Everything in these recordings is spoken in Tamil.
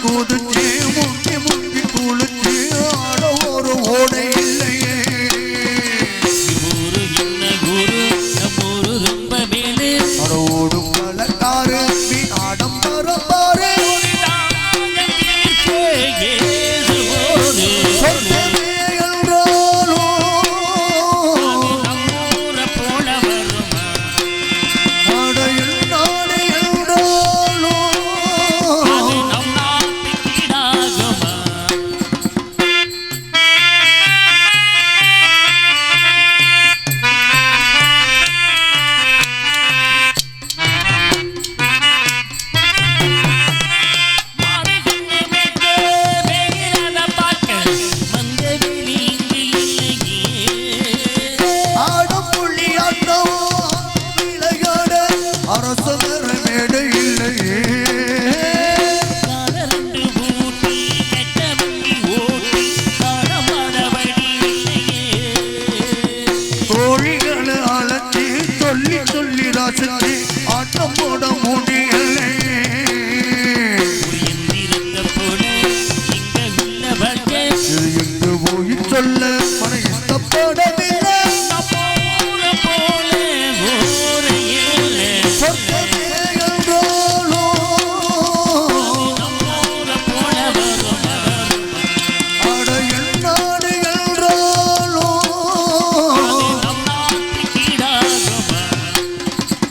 குதிச்சு முங்கி முங்கி குளிச்சு ஆட ஒரு ஓடை இல்லையே. ஊரு என்ன ஊரு நம்மூரு ரொம்ப மேலே அடோடு கலக்காரு நீ ஆடம்பரம் பாரு. ஆட்டம் போட முடியலை. எங்கு போய் சொல்ல மன இஷ்டப்படவில்லை.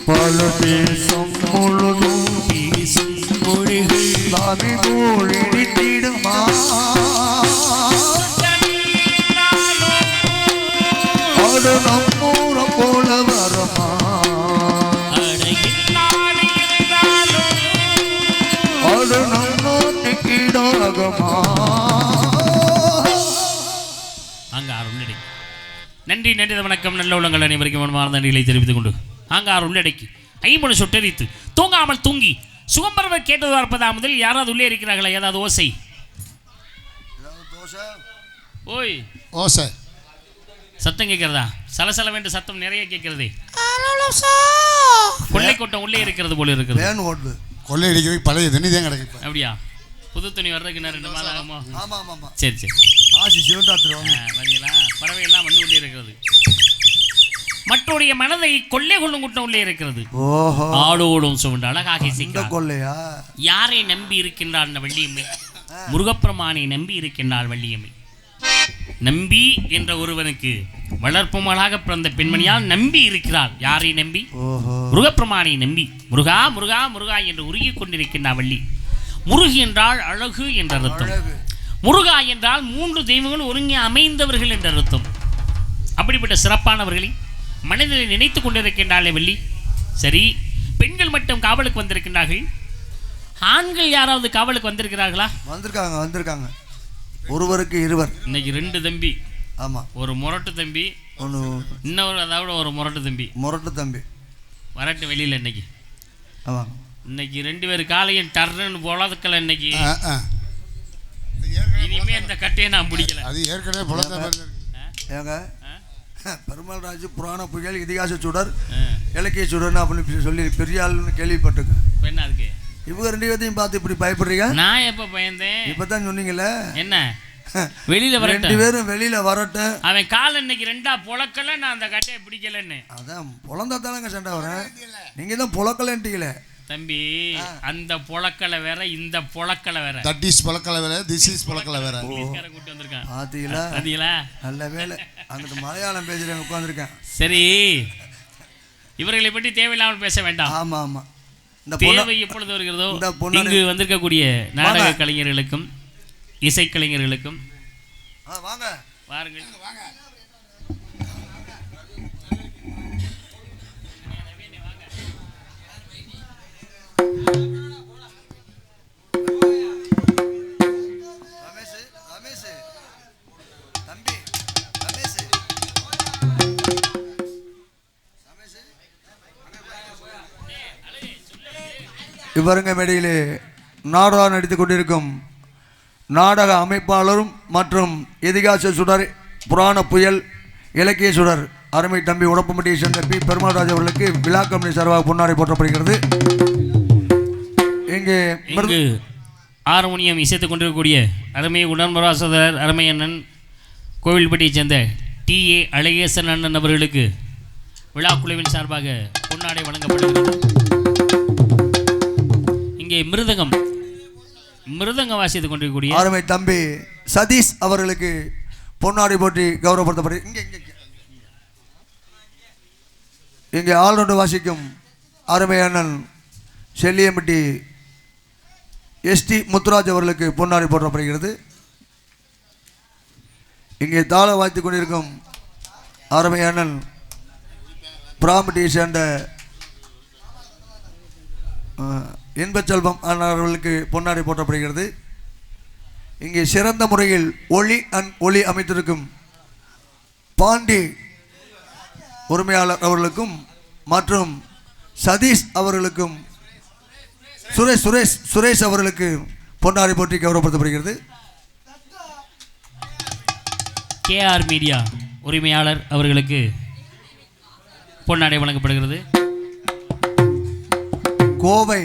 பல தேசம் முழுதும் பேசும் மொழிகள் தானே மொழித்திடுமா. அது நம்மூர போல வருமா. அது நம்மூட்டுக்கு ஈடாகுமா. நன்றி நன்றி வணக்கம். நல்ல உள்ளங்கள் அனைவருக்கும் மனமார்ந்த நன்றிகளை தெரிவித்துக் கொண்டு ஆங்கார் உள்ளடக்கி ஐம்பது சொட்டரித்து தூங்காமல் தூங்கி சுகம்பரவர் கேட்டது பார்ப்பதா முதல் யாராவது உள்ளே இருக்கிறார்களா? ஏதாவது ஓசை? ஓய் ஓசை சத்தம் கேட்கிறதா? சலசலவென்று சத்தம் நிறைய கேட்கிறதே. கொள்ளை கூட்டம் உள்ளே இருக்கிறது போல இருக்கிறது. கொள்ளை அடிக்கிறதுக்கு பழைய துணி தான் கிடைக்கும். அப்படியா? புது துணி வர்றதுக்கு இன்னும் 2 மாதம் ஆகுமோ? சரி சரி. பார்த்தீங்களா, பறவைகள்லாம் வந்து உள்ளே இருக்கிறது. மற்றோடைய மனதை கொள்ளை கொள்ளும் கூட்டம் உள்ளே இருக்கிறது. ஆடோடும் சுவண்டு அழகாக கொள்ளையா. யாரை நம்பி இருக்கின்றார் அந்த வள்ளியம்மை? முருகப்பெருமானை நம்பி இருக்கின்றாள் வள்ளியம்மை. நம்பி என்ற ஒருவனுக்கு வளர்ப்பு மகளாக பிறந்த பெண்மணியால் நம்பி இருக்கிறாள். யாரை நம்பி? முருகப்பெருமானை நம்பி. முருகா முருகா முருகா என்று உருகிக் கொண்டிருக்கின்றார் வள்ளி. முருகு என்றால் அழகு என்ற அர்த்தம். முருகா என்றால் 3 தெய்வங்கள் ஒருங்கே அமைந்தவர்கள் என்ற அர்த்தம். அப்படிப்பட்ட சிறப்பானவர்களை மனதில் நினைத்து கொண்டிருக்கின்றாளே வள்ளி. சரி, பெண்கள் மட்டும் காவலுக்கு வந்திருக்கின்றார்கள். ஆண்கள் யாராவது காவலுக்கு வந்திருக்கிறார்களா? வந்திருக்காங்க. ஒருவருக்கு 2. இன்னைக்கு 2 தம்பி. ஆமா, ஒரு முரட்டு தம்பி, இன்னொரு அதாவது ஒரு முரட்டு தம்பி வரட்டு வெளியில். இன்னைக்கு இன்னைக்கு 2 பேர் காலையும் டர்ன்னு பொழக்கல. இன்னைக்கு இனிமே இந்த கட்டையை நான் பிடிக்கல. அது ஏற்கனவே பெருமாள் ராஜு புராண புயல் இதிகாச சுடர் இலக்கிய சுடர்னு அப்படின்னு சொல்லி பெரிய ஆள்னு கேள்விப்பட்டிருக்கேன். என்ன அதுக்கு இவங்க 2 பேர்த்தையும் பார்த்து இப்படி பயப்படுறீங்க? நான் எப்ப பயந்தேன்? இப்பதான் சொன்னீங்கல்ல. என்ன வெளியில வர 2 பேரும் வெளியில வரட்டும். அவன் கால் இன்னைக்கு 2ஆ பொழக்கல, நான் அந்த கட்டையை பிடிக்கலன்னு. அதான் பொழந்தாத்தானங்க சண்டை வரேன். நீங்க தான் பொழக்கலன்ட்டீங்களே தம்பி. அந்த பொழக்கலை வேற, இந்த பொழக்கலை வேற. தட் இஸ் பொழக்கலை வேற, திஸ் இஸ் பொழக்கலை வேற. இங்கிலீஷ்காரன் கூட்டி வந்திருக்கான். பாத்தீங்களா? நல்ல வேலை அங்கிட்டு மலையாளம் பேசுறேன் உட்கார்ந்திருக்கேன். சரி, இவர்களை பற்றி தேவையில்லாமல் பேச வேண்டாம். ஆமா ஆமா. இந்த தேவை எப்பொழுது வருகிறதோ இங்கு வந்திருக்கக்கூடிய நாடக கலைஞர்களுக்கும் இசைக்கலைஞர்களுக்கும் வாங்க வாருங்கள். இவருங்க மேடையிலே நாடகம் நடித்துக் கொண்டிருக்கும் நாடக அமைப்பாளரும் மற்றும் இதிகாச சுடர் புராண புயல் இலக்கிய சுடர் அருமை தம்பி உடப்பம்பட்டியை சேர்ந்த பி பெருமாள்ராஜ் அவர்களுக்கு விழா கமிட்டி சார்பாக பொன்னாடை போற்றப்படுகிறது. இங்கே ஹார்மோனியம் இசைத்துக் கொண்டிருக்கக்கூடிய அருமை உடன்பரா சகோதரர் அருமை அண்ணன் கோவில்பட்டியைச் சேர்ந்த டி.ஏ. அழகேசன் அண்ணன் அவர்களுக்கு விழாக்குழுவின் சார்பாக பொன்னாடை வழங்கப்படுகிறது. இங்கே மிருதங்கம் வாசித்துக் கொண்டிருக்கக்கூடிய அருமை தம்பி சதீஷ் அவர்களுக்கு பொன்னாடை போட்டி கௌரவப்படுத்தப்படுது. இங்கே ஆல்ரவுண்டு வாசிக்கும் அருமை அண்ணன் செல்லியம்பட்டி எஸ்டி முத்துராஜ் அவர்களுக்கு பொன்னாடை போற்றப்படுகிறது. இங்கே தாள வாய்த்து கொண்டிருக்கும் அருமை அண்ணன் பிராம்பட்டியை சேர்ந்த இன்பச்செல்வம் அவர்களுக்கு பொன்னாடை போற்றப்படுகிறது. இங்கே சிறந்த முறையில் ஒளி அமைத்திருக்கும் பாண்டி உரிமையாளர் அவர்களுக்கும் மற்றும் சதீஷ் அவர்களுக்கும் சுரேஷ் அவர்களுக்கு பொன்னாடை போட்டி கௌரவப்படுத்தப்படுகிறது. KR மீடியா உரிமையாளர் அவர்களுக்கு பொன்னாடை வழங்கப்படுகிறது. கோவை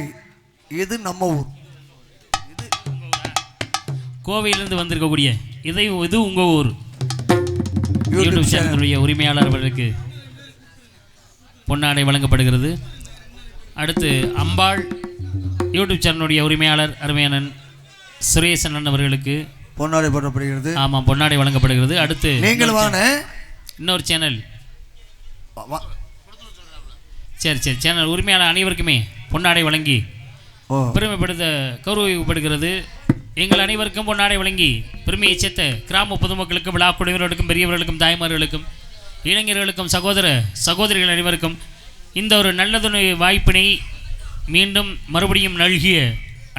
இது நம்ம ஊர். கோவையிலிருந்து வந்திருக்கக்கூடிய இது உங்கள் ஊர் யூடியூப் சேனலுடைய உரிமையாளர் அவர்களுக்கு பொன்னாடை வழங்கப்படுகிறது. அடுத்து அம்பாள் யூடியூப் சேனலுடைய உரிமையாளர் அருமையானன் சுரேசன் அவர்களுக்கு பொன்னாடை போடப்படுகிறது. ஆமாம், பொன்னாடை வழங்கப்படுகிறது. அடுத்து நீங்கள் வாங்க இன்னொரு சேனல் சரி சேனல் உரிமையாளர் அனைவருக்குமே பொன்னாடை வழங்கி பெருமைப்படுத்த கௌரவிக்கப்படுகிறது. எங்கள் அனைவருக்கும் பொன்னாடை வழங்கி பெருமையை சேர்த்த கிராம பொதுமக்களுக்கும் விழா குழுவினர்களுக்கும் பெரியவர்களுக்கும் தாய்மார்களுக்கும் இளைஞர்களுக்கும் சகோதரிகள் அனைவருக்கும் இந்த ஒரு நல்லதொரு வாய்ப்பினை மீண்டும் மறுபடியும் நல்கிய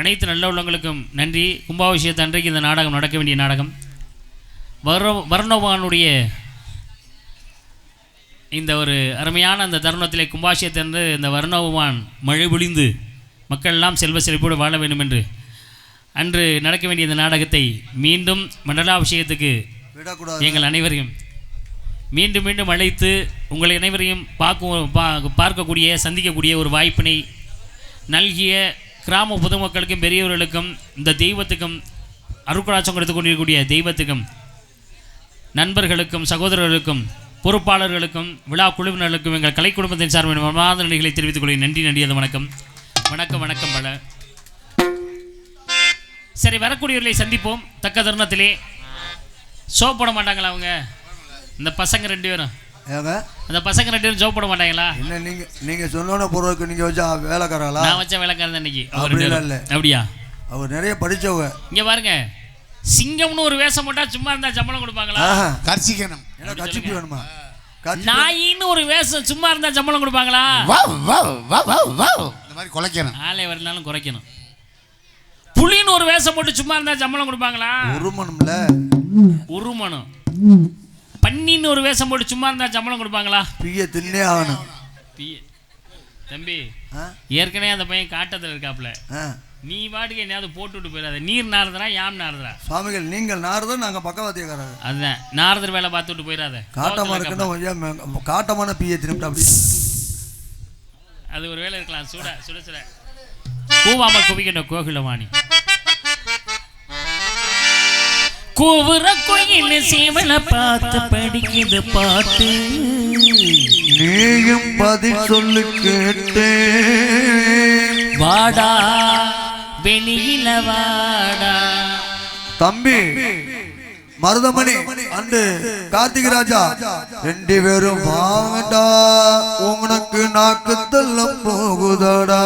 அனைத்து நல்ல உள்ளங்களுக்கும் நன்றி. கும்பாபிஷேகத்தை அன்றைக்கு இந்த நாடகம் நடக்க வேண்டிய நாடகம் வர்ணவானுடைய இந்த ஒரு அருமையான அந்த தருணத்திலே கும்பாபிஷேகத்தை என்று இந்த வர்ணவான் மழை பொழிந்து மக்கள் எல்லாம் செல்வ செழிப்போடு வாழ வேண்டும் என்று அன்று நடக்க வேண்டிய இந்த நாடகத்தை மீண்டும் மண்டலாபிஷேகத்துக்கு எங்கள் அனைவரையும் மீண்டும் மீண்டும் அழைத்து உங்கள் அனைவரையும் பார்க்கக்கூடிய சந்திக்கக்கூடிய ஒரு வாய்ப்பினை நல்கிய கிராம பொதுமக்களுக்கும் பெரியவர்களுக்கும் இந்த தெய்வத்துக்கும் அருட்கடாட்சம் கொடுத்து கொண்டிருக்கக்கூடிய தெய்வத்துக்கும் நண்பர்களுக்கும் சகோதரர்களுக்கும் பொறுப்பாளர்களுக்கும் விழா குழுவினர்களுக்கும் எங்கள் கலை குடும்பத்தின் சார்பில் மனமார்ந்த நன்றிகளை தெரிவித்துக் கொள்கிறேன். நன்றி. அது வணக்கம் பல. சரி, வரக்கூடியவர்களை சந்திப்போம். தக்க தருணத்திலே ஷோ போட மாட்டாங்களா அவங்க இந்த பசங்க 2 பேரும்? அந்த பசங்க 2 பேரும் ஷோ போட மாட்டாங்களா? என்ன நீங்க சொன்ன பொருளுக்கு நீங்க வச்சா வேலைக்காரங்களா? நான் வச்ச வேலைக்காரன் தான் இன்னைக்கு. அப்படியா? அவர் நிறைய படிச்சவங்க. இங்க பாருங்க, சிங்கம்னு ஒரு வேஷம் போட்டா சும்மா இருந்தா சம்பளம் கொடுப்பாங்களா? கர்ச்சிக்கணும். என்ன கர்ச்சிக்கு வேணுமா? நாயின்னு ஒரு வேஷம் சும்மா இருந்தா சம்பளம் கொடுப்பாங்களா? இந்த மாதிரி குலைக்கணும். ஆளே வரனாலும் குறைக்கணும். புலின்னு ஒரு வேஷம் போட்டு சும்மா இருந்தா சம்பளம் கொடுப்பாங்களா? உருமணும். பன்னின்னு ஒரு வேஷம் போட்டு சும்மா இருந்தா சம்பளம் கொடுப்பாங்களா? பிய தின்னே ஆகணும். தம்பி, ஏற்கனவே அந்த பையன் காட்டத்தில் இருக்காப்ல. நீ வாட்டுக்கு என்னையாவது போட்டுவிட்டு போயிடாத. நீர் நாரதரா யாம் நாரதரா? சுவாமிகள், நீங்கள் நாரதர், நாங்கள் பக்கவாத்தியக்காரர். அதுதான், நாரதர் வேலை பார்த்துட்டு போயிடாத. காட்டமான பிய தின்னுட்டு அப்படி அது ஒரு வேலை இருக்கலாம். சுட கூவாமல் குவிக்கின்ற கோகிலவாணி கூவுற கோயில் சேவல பார்த்து படிக்குது பாட்டு. நீயும் பதில் சொல்லு கேட்டே வாடா வெளியில வாடா. தம்பி மருதமணி அண்டு கார்த்திக் ராஜா 2 பேரும் வாங்கடா, உனக்கு நாக்கு தள்ள போகுதடா.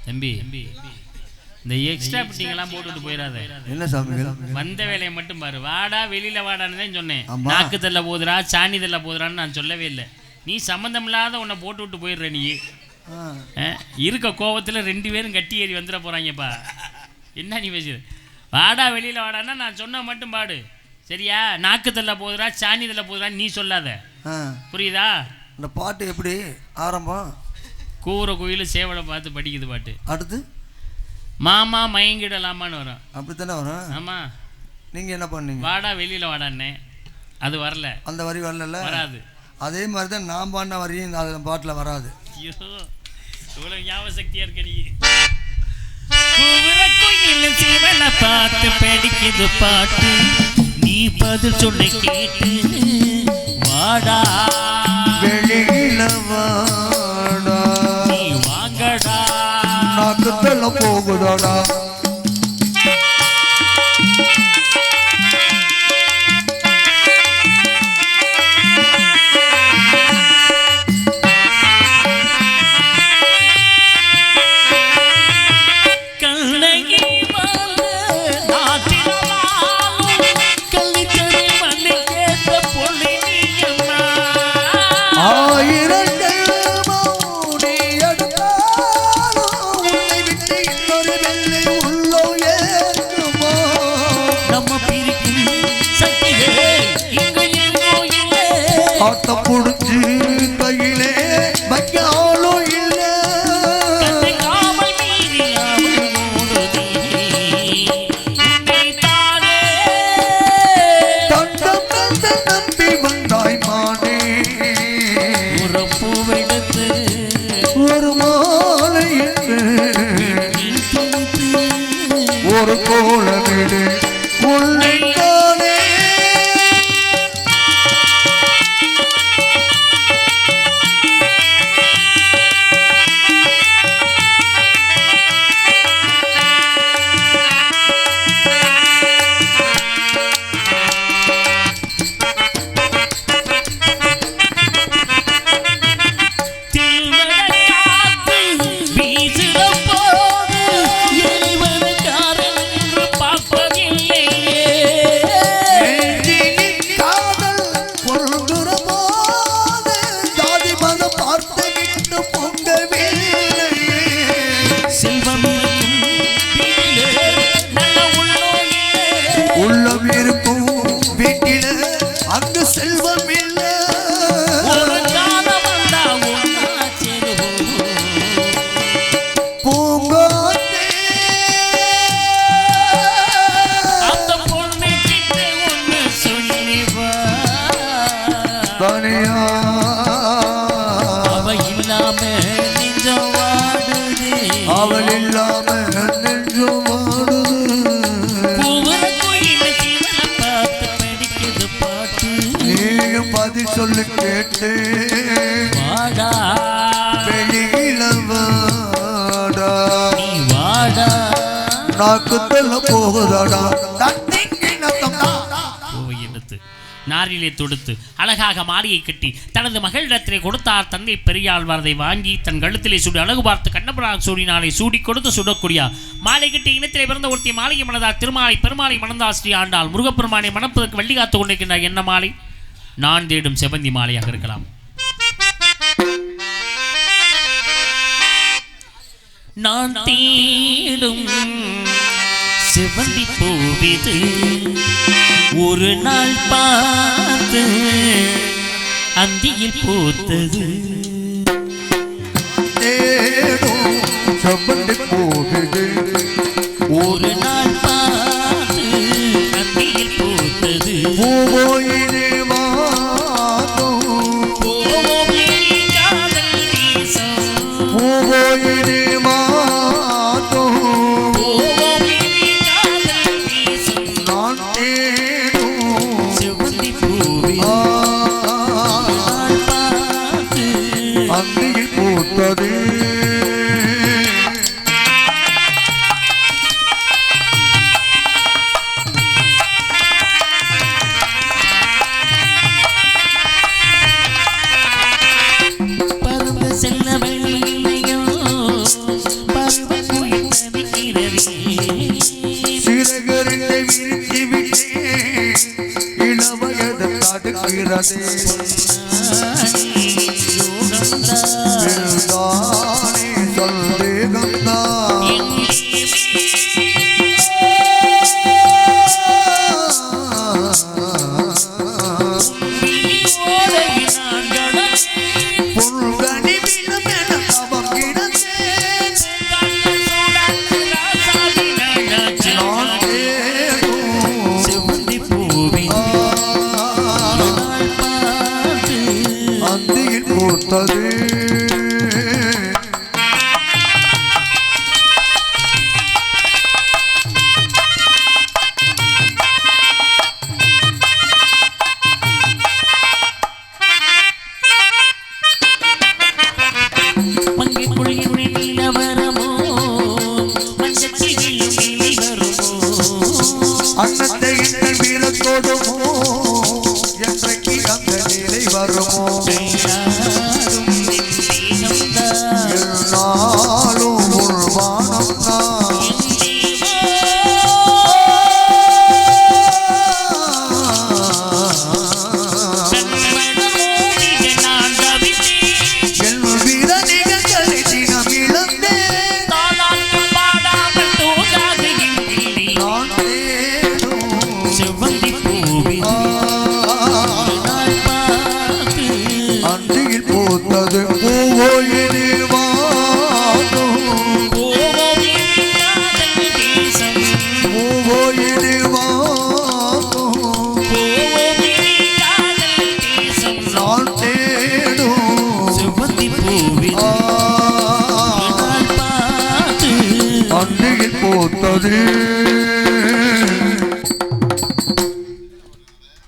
தம்பி, இந்த எக்ஸ்ட்ரா பிட்டிங் எல்லாம் போட்டுட்டு போயிடாத. என்ன சாமிகள், வந்த வேலையை மட்டும் பாரு. வாடா வெளியில வாடான்னு தான் சொன்னேன். நாக்கு தள்ள போதுரா சாணி தள்ள போதுரான்னு நான் சொல்லவே இல்லை. நீ சம்மந்தம் இல்லாத உன்னை போட்டு விட்டு போயிடுற. நீ இருக்க கோவத்துல 2 பேரும் கட்டி ஏறி வந்துட போறாங்கப்பா. என்ன நீ பேசுற? வாடா வெளியில வாடான்னா நான் சொன்ன மட்டும் பாடு, சரியா? நாக்கு தள்ள போதுரா சாணி தள்ள போதுரான்னு நீ சொல்லாத, புரியுதா? இந்த பாட்டு எப்படி ஆரம்பம்? கூற கோயிலும் சேவலை பார்த்து படிக்குது பாட்டு. அடுத்து மாமா மயங்கிடலாமான்னு வரும். அப்படித்தானே வரும். ஆமா, நீங்க என்ன பண்ணீங்க? வாடா வெளியில வாடான்னே, அது வரல. அந்த வரி வரல, வராது. அதே மாதிரி தான் நான் பாடின வரியும் அந்த பாட்டில் வராது. ஐயோ, இவ்வளவு ஞாபக சக்தியா இருக்க நீ. சிவனை பார்த்து படிக்குது பாட்டு நீ பதில் சொல்ல கேட்டு வாடா வெளியில வாடா நீ வாங்கடா நாக்குத்தல போகுதாடா புடிச்சு கையிலே வைக்காலும் இல்ல தண்டம் தந்த நம்பி வந்தாய் மானே ஒரு பூவெடுத்து ஒரு மாலை ஒரு கோலமிடு உள்ளே உள்ளம் இருக்கும் வீட்டில அங்கு செல்வம் இல்ல பூங்காத்தே அந்த பொண்ணு கிட்ட ஒண்ணு சொல்லிவா தனியா அவ இல்லாம நெஞ்சம் வாடுது அவள் இல்லாம நெஞ்சம் வாடுது பதில் சொல்லு கேட்டு வாடா வெளியில வாடா நீ வாடா நாக்குத்தல போகுதாடா நாரிலே தொடுத்து அழகாக மாலையை கட்டி தனது மகளிடத்திலே கொடுத்தார் தந்தை பெரியாள் வரதை வாங்கி தன் கழுத்திலே சூடி அழகு பார்த்து கண்ணபுரான் சூடினாலே சூடி கொடுத்து சுடக்கூடிய மாலை கட்டி இனத்திலே பிறந்த ஒருத்தி மாலையை மணந்தார் திருமாலை பெருமாளை மணந்தார் ஸ்ரீ ஆண்டாள் முருகப்பெருமானை மணப்பதற்கு வள்ளி காத்து கொண்டிருக்கின்ற என்ன மாலை நான் தேடும் செவந்தி மாலையாக இருக்கலாம். நான் தேடும் செவந்தி பூவிது ஒரு நாள் பார்த்து அந்தியில் பூத்தது செவந்தி பூவிது ஒரு நாள் பார்த்து அந்தியில் பூத்தது பூவோயினே அந்தியில் பூத்தது பறந்து செல்ல வெள்ளையோ பருவக்குயில் சிறகரினை விரிச்சி விட்டே இளவயது தடுக்கிறதே சந்தேகந்தா அந்தியில் பூத்தது ஓடுமோ என்றைக்கு அந்த நிலை வருமோ நாளும் உள்வானம்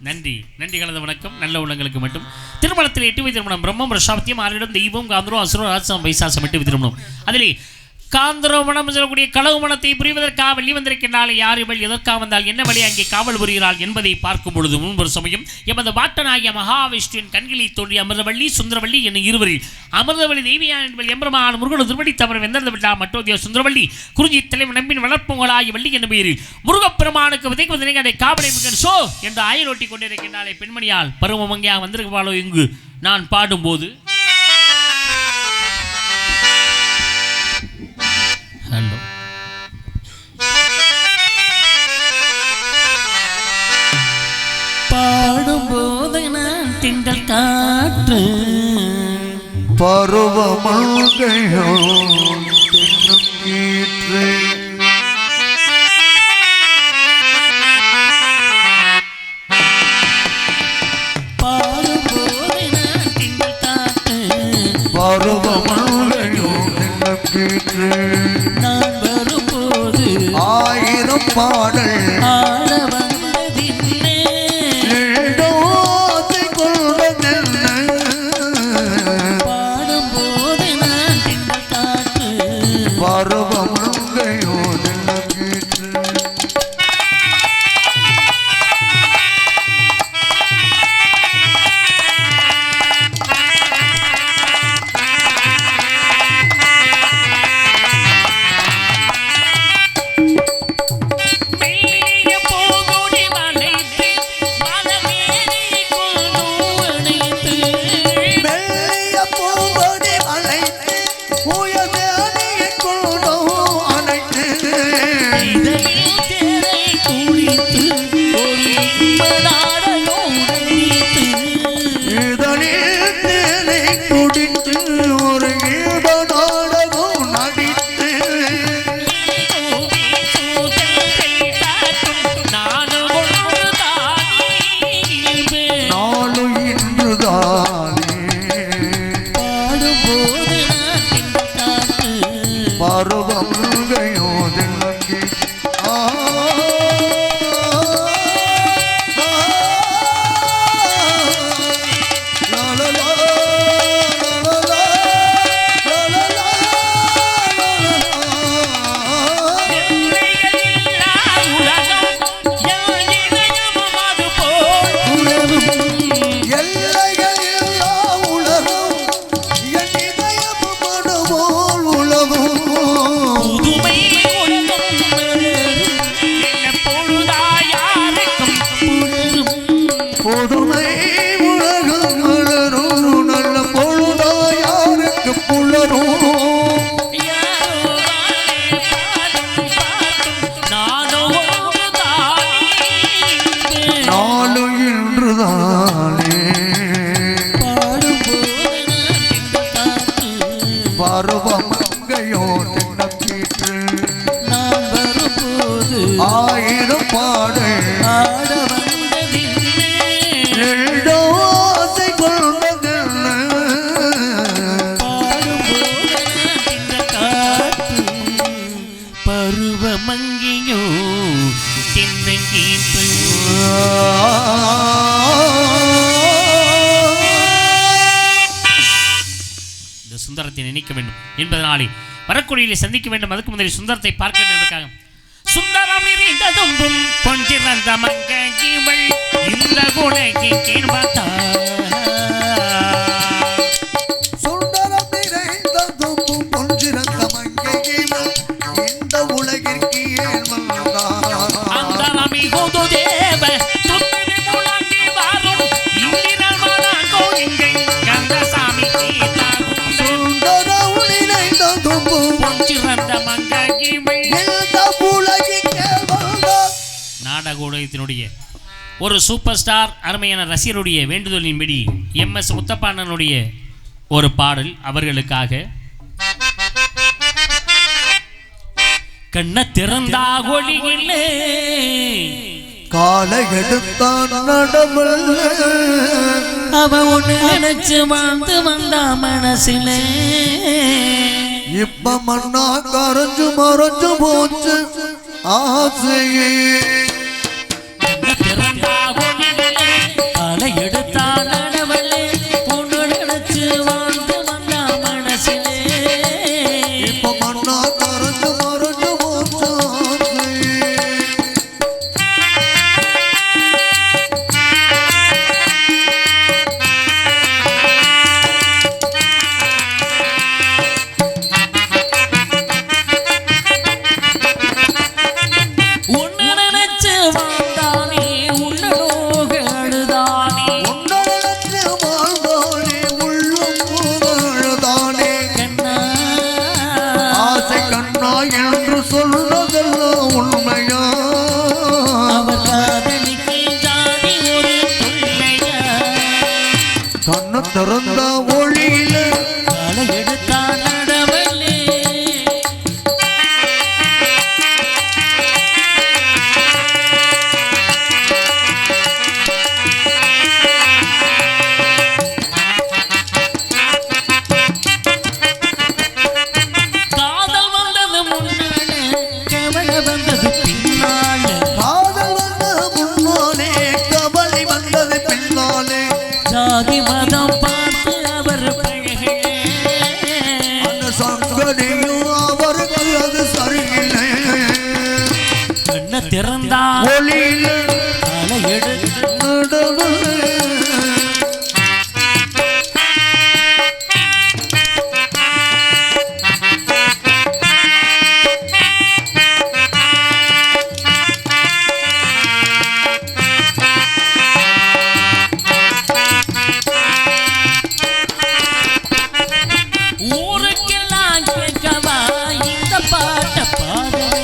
நன்றி நன்றி கலந்த வணக்கம். நல்ல உள்ளங்களுக்கு மட்டும் திருமணத்தில் 8 திருமணம் பிரம்மம் ரசாப்தியம் ஆரிடம் தெய்வம் காந்தரோ அசுரோ ராஜசம் பைசாசம் 8 திருமணம். அதிலே காந்தரோ மனம் சொல்லக்கூடிய களவு மனத்தை புரிவதற்காக வள்ளி வந்திருக்கின்றால் யார் இவள் எதற்காக வந்தால் என்ன வழி அங்கே காவல் புரிகிறாள் என்பதை பார்க்கும் பொழுது முன்பொரு சமயம் எமது பாட்டனாகிய மகாவிஷ்ணுவின் கண்களில் தோன்றிய அமிர்தவள்ளி சுந்தரவள்ளி என்னும் இருவரில் அமிர்தவள்ளி தேவியான் என்பவள் எம்பெருமான் முருகன் திருவடி தவறு வெந்தது விட்டா மற்றோதிய சுந்தரவள்ளி குறிஞ்சி தலைவர் நம்பின் வளர்ப்புகளாகிய வள்ளி என்னும் பெயரில் முருகப்பெருமானுக்கு விதைக்கு அதை காவலை மிகன் சோ என்று ஆயலோட்டி கொண்டிருக்கின்றாலே பெண்மணியால் பருவம் அங்கேயா வந்திருக்கவாளோ இங்கு நான் பாடும்போது ஹலோ பாடும்போது நான் திங்கள் காற்று பருவமங்கையோ கீற்று பாடும்போது நான் திங்கள் காற்று பருவமங்கையோ கீற்று நான் வரும்போது 1000 பாடல் ஆட வந்ததில்லை பாடும்போது நான் திங்கள் காற்று பருவமங்கையோ கீற்று பருவமங்கையோ கீற்று நான் வரும்போது 1000 பாடல் ஆட வந்ததில்லை ஆசை கொண்டதில்லை பாடும்போது திங்கள் காற்று பருவமங்கையோ தென்னங்கீற்று சுந்தரத்தை நினைக்க வேண்டும் என்பதனாலே வரக்கூடியிலே சந்திக்க வேண்டும். அதுக்கு முதலில் சுந்தரத்தை பார்க்க வேண்டும் என்பதற்காக சுந்தரம் நிறைந்ததும் பொன்றிறந்த மங்கையிவள் தூது தேவ துத்தது முழங்கி வரும் இந்திரன் மலங்கோ இங்கை கந்தசாமி சீதாகும் சுந்தரம் நினைந்த தும்பு பொஞ்சிறந்த மங்ககிமை இந்த உலகிற்கே வந்த நாடகோடயத்தினுடைய ஒரு சூப்பர் ஸ்டார் அருமையான ரசிகருடைய வேண்டுதலின்படி MS முத்தப்பாண்ணனுடைய ஒரு பாடல் அவர்களுக்காக. கண்ண திறந்தா ஒளியிலே காலை எடுத்தான் நடவல்ல அவ ஒண்ணு நினைச்சு வாழ்ந்து வந்தா மனசிலே இப்ப மண்ணா கரைஞ்சு மறைஞ்சு போச்சு ஆசையே காலை எடுத்தா நடவல்லே ஒண்ணு நினைச்சு வாழ்ந்து வந்தா மனசிலே இப்ப மண்ணா கரைஞ்சு மறைஞ்சு போச்சு ஆசையே திறந்த ஒளியில காலை எடுத்தா நடவல்லே காதல் வந்தது முன்னாலே கவலை வந்தது பின்னாலே காதல் வந்த முன்னாலே கவலை வந்தது பின்னாலே ஜாதி மதம் பார்த்து அவர் பழகே அந்த சங்கதியும் அவருக்கு அது சரியில்லை கண்ண திறந்தா ஒளியில காலை எடுத்து நடவல்ல ஊருக்கெல்லாம் கேட்கவா இந்த பாட்ட பாடுவே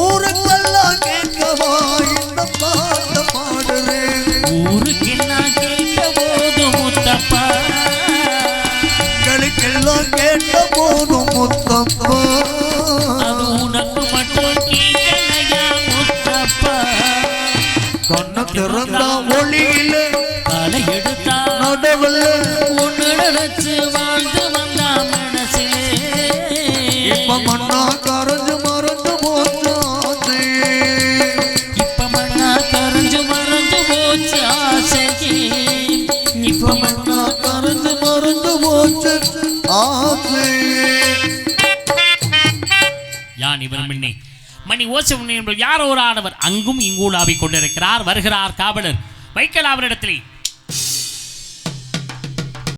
ஊருக்கெல்லாம் கேட்கவா இந்த பாட்ட பாடுறேன் ஊருக்கெல்லாம் கேட்க போது முத்தப்பா எங்களுக்கெல்லாம் கேட்ட போதும் முத்தப்பா அது உனக்கு மட்டும் கேட்கலையா முத்தப்பா கண்ண திறந்த ஒளியில காலை எடுத்தா நடவல்ல ஒன்று நினைச்சு வாழ்ந்து வந்தா மனசிலே இப்ப மண்ணா கரைஞ்சு மறந்து போச்சு ஆசையே இப்ப மண்ணா கரைஞ்சு மறைஞ்சு போச்சு ஆசையே இப்ப மண்ணா கரைஞ்சு மறந்து போச்சு ஆசையே யான் இவர் முன்னே மணி ஓசை முன்னே என்பது யாரோ ஒரு ஆடவர் அங்கும் இங்கூலாவிக் கொண்டிருக்கிறார். வருகிறார் காவலர் வைக்கல் அவரிடத்தில்